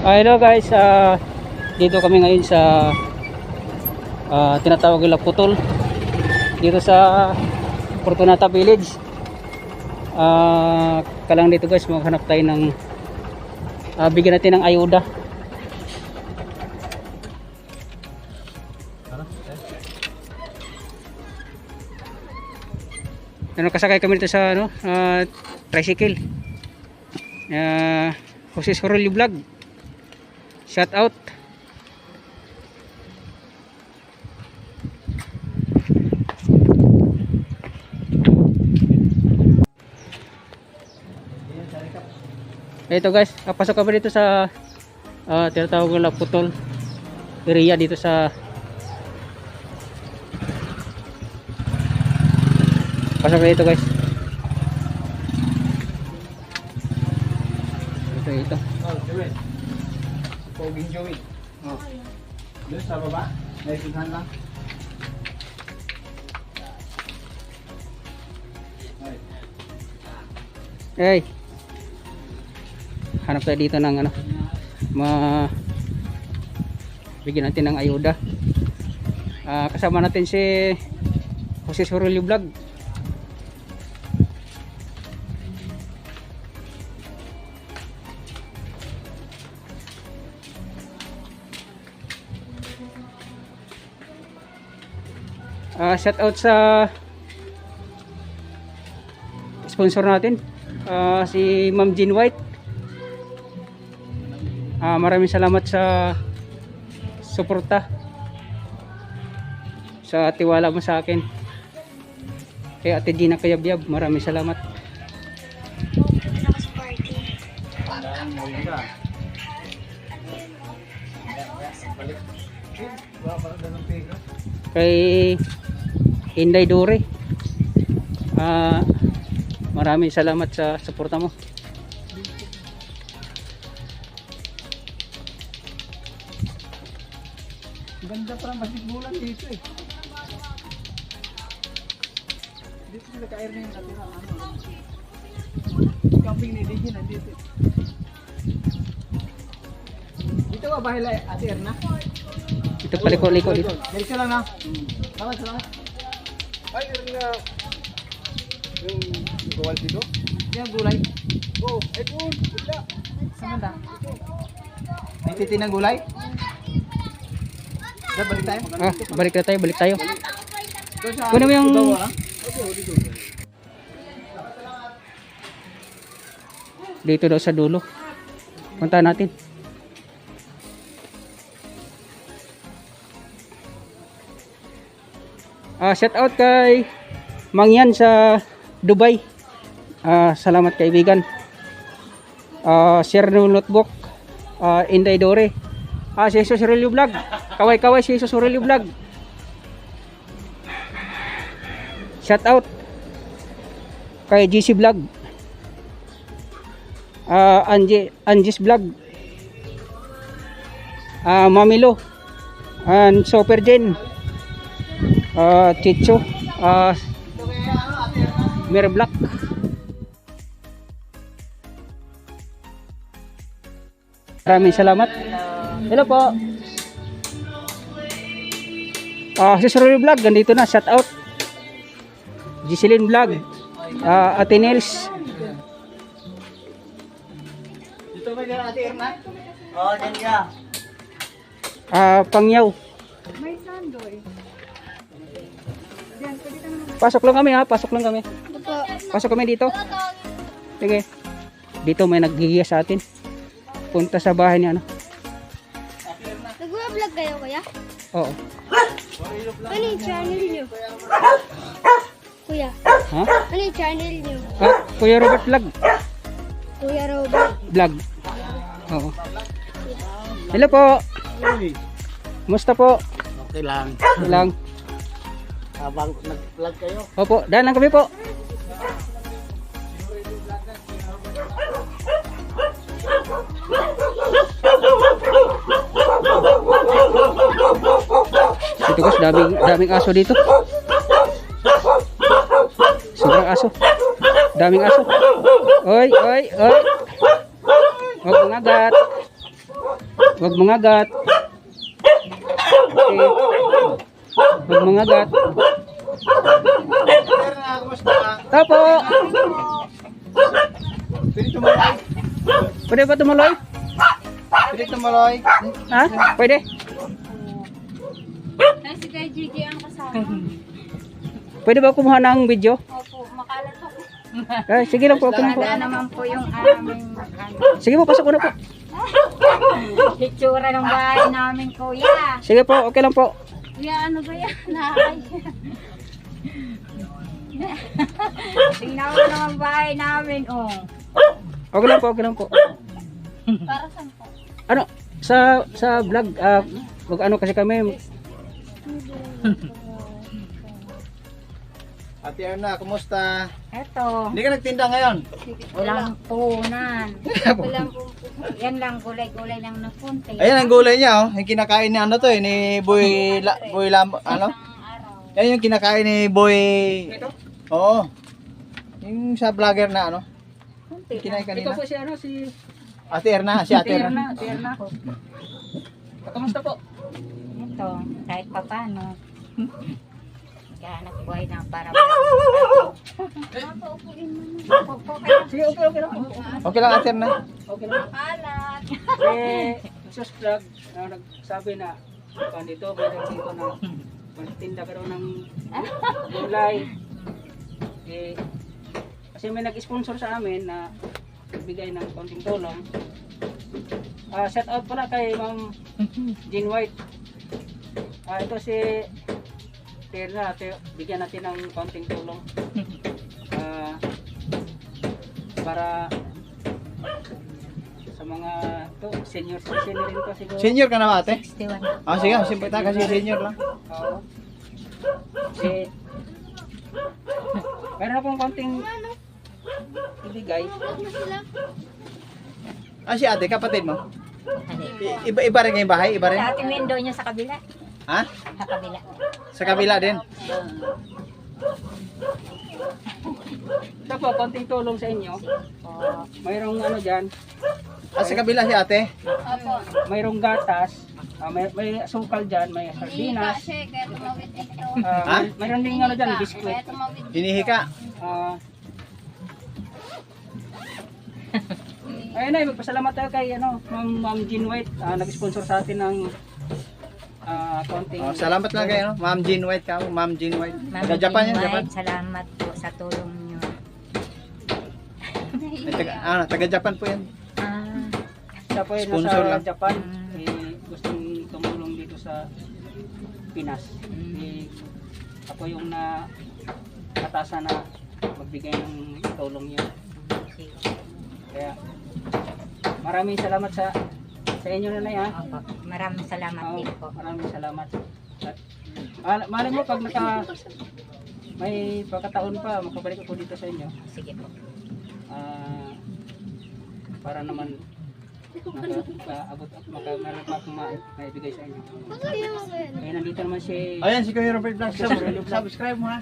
Hello guys, dito kami ngayon sa tinatawag nila Putol dito sa Fortunata Village. Kalang dito guys, maghanap tayo ng bigyan natin ng ayuda. Kasakay kami dito sa tricycle. Jose Sorolio Vlog, shout out. Ito guys, pasok kami dito sa tinatawag nila Putol area dito sa pasok dito guys. Ito. Oh, Joey. Poging Joey. Oh. Doon sa baba, may sunhan lang. Hey. Hanap tayo dito ng bigyan natin ng ayuda. Kasama natin si Jose Sorolio Vlog. Shout out sa sponsor natin, si Ma'am Jean White. Maraming salamat sa suporta, sa tiwala mo sa akin. Kay Ate Gina Kayabyab, maraming salamat. Kay Inday Dore, maraming salamat sa suporta mo. Ganda pa ng basketbulan dito eh. Dito sila ka-air na yung natira. Camping ni Digin nandito. Dito ba bahay la Ate Erna? Ito paliko-liko dito. Diretso lang na. Salamat. Ay, Erna. Yung gawal dito? Yung gulay. Oh, ito. Bigla. Saan na? May titinang gulay? Balik tayo? Balik tayo. Kunin mo yung dito daw sa dulo. Punta natin. Shout out kay Mangyan sa Dubai. Salamat kaibigan. Share no notebook. Inday Dore. Si Jesus Sorolio Vlog. Kaway-kaway si Jesus Sorolio Vlog. Shout out kay GC Vlog. Anjis Vlog. Mamilo. And Super Jen. Chicho. Mir Black. Maraming salamat. Hello po. Si Sorolio Vlog, ganito na, shout out. Giseline Vlog, Ate Nels. Dito ba yung Ate Erna? Oo, dyan ka. Pangyaw. May sandoy. Diyan, pwede ka naman. Pasok lang kami ha, pasok lang kami. Opo. Pasok kami dito. Sige. Dito may naggigiya sa atin. Punta sa bahay ni ano. Nag-vlog kayo, kuya? Oo. Ano yung channel niyo? Kuya, Ha? ano yung channel niyo? Kuya Robert Vlog. Kuya Robert. Vlog. Oo. Hello po. Kumusta po? Okay lang. Okay lang. Habang nag-vlog kayo. Opo, daan lang kami po. Dito guys, daming aso dito. Sobrang aso. Daming aso. Oy, oy, oy. Huwag mangagat. Huwag mangagat. Okay. Huwag mangagat. Terna, kumusta? Tapo! Pwede tumaloy? Pwede ba tumuloy? Pwede tumaloy? Ha? Pwede? Nasi kay Gigi ang kasama. Pwede ba kumuha ng video? Opo, makalat ako. Sige lang po. Kunin po. naman po yung aming Sige po, pasok ko na po. itsura ng bahay namin, kuya. Sige po, okay lang po. Kuya, ano ba yan? Nakakaya. Tingnan mo naman bahay namin, oh. Okay lang po, okay lang po. Para saan po? Ano, sa vlog, wag ano kasi kami, Ate Erna, kumusta? Eto, Hindi ka nagtinda ngayon? walang punan. Walang po. Yan lang, gulay-gulay lang na punti. Ayan ang gulay niya, oh. Yung kinakain ni ano to, ni Boy, ano? Araw. Yan yung kinakain ni Boy. Oo. Yung sa vlogger na ano? Punti Kinain lang. kanina. ito po si ano, si Ate Erna, si Ate Erna. Tierna. Kamusta po? Ito, kahit pa paano. Naghahanap buhay na para Sige, okay lang po. Okay lang Ate Erna. Okay lang. Alat. Sus vlog, nagsabi na, dito, meron dito na magtinda ka raw ng gulay. Kasi may nag-sponsor sa amin na bigay ng konting tulong. Shout out pala kay Ma'am Jean White. Ito si Terna, bigyan natin ng konting tulong. Para sa mga senior citizen rin to siguro. Senior ka na ba ate? 61. Ah, sige, simple ta kasi senior lang. Oo. Meron akong konting ibigay. Ah, si ate, kapatid mo? Ano? Iba rin yung bahay? Iba rin? Sa ating window niya sa kabila. Ha? Sa kabila. Sa kabila din? Ito po, konting tulong sa inyo. Oh, Mayroong ano dyan, Ah, sa kabila si ate? Opo. mayroong gatas, may sukal dyan, may Hindi ka sardinas, siya, kaya tumawid dito. Ha? mayroon din ano dyan, Kaya biskwit. tumawid dito. Hinihi ka? Ayun na, magpasalamat tayo kay Ma'am Jean White, nag-sponsor sa atin ng konting Oh, salamat lang kayo, no? Ma'am Jean White ka, Ma'am Jean White. Ma'am Sa Japan yan, Jean Japan. White, salamat po sa tulong niyo. Ay, taga Japan po yan. siya po yung Sponsor nasa lang. Japan, Mm. gustong tumulong dito sa Pinas. Ako yung nakatasan na magbigay ng tulong niya. Kaya maraming salamat sa inyo na ha. Opo, maraming salamat Oo, din po. maraming salamat. At malay mo pag may pagkataon pa makabalik ako dito sa inyo. Sige po. Para naman makaabot at meron pa akong maibigay sa inyo. Eh nandito naman si Ayan, si Kuya Robert Vlog. Subscribe mo ha.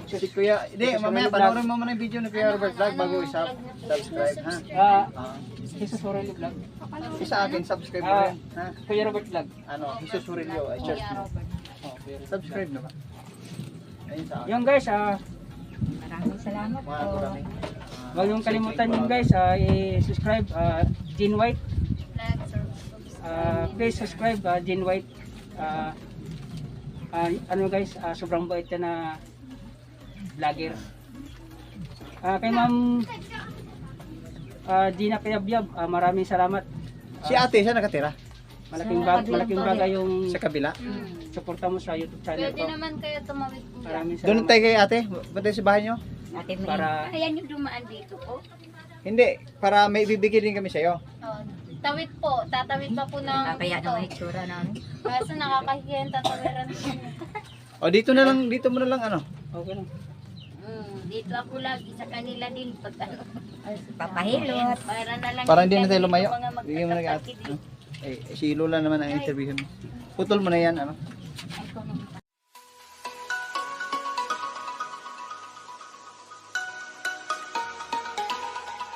Si Kuya, hindi, mamaya panoorin mo muna yung video ni Kuya Robert Vlog bago subscribe ha. Jesus Aurelio Vlog. Isa akin, subscribe mo rin. Ha? Kuya Robert Vlog. Ano, Jesus Aurelio, ay church mo. Subscribe na ba? Ayun sa akin. Yung guys, Maraming salamat po. Maraming. huwag niyong kalimutan yung guys, i-subscribe Jean White. Please subscribe Jean White. Ano guys, sobrang bait na vlogger. Kay Ma'am Gina Piabyab, maraming salamat. Si ate, siya nakatira? Malaking bagay yung Sa kabila? suporta mo sa YouTube channel Pwede ko. naman kayo tumawid po. Maraming Doon salamat tayo kay ate? Ba't tayo sa bahay nyo? Ate May. para Kaya nyo dumaan dito po. Hindi, para may bibigay din kami sa'yo. Oh, tawid po. Tatawid pa po ng Kaya naman itsura namin. Kaso nakakahiya yung tatawiran po. O dito na lang, dito mo na lang ano. okay lang. Dito ako lagi sa kanila din pag ano. Papahilot. Para na lang. Para hindi na kita tayo lumayo. yung mga Bigyan mo na kay ate. magkakapatid. Si Lola naman ang interview mo. Putol mo na yan, ano. Ay, kung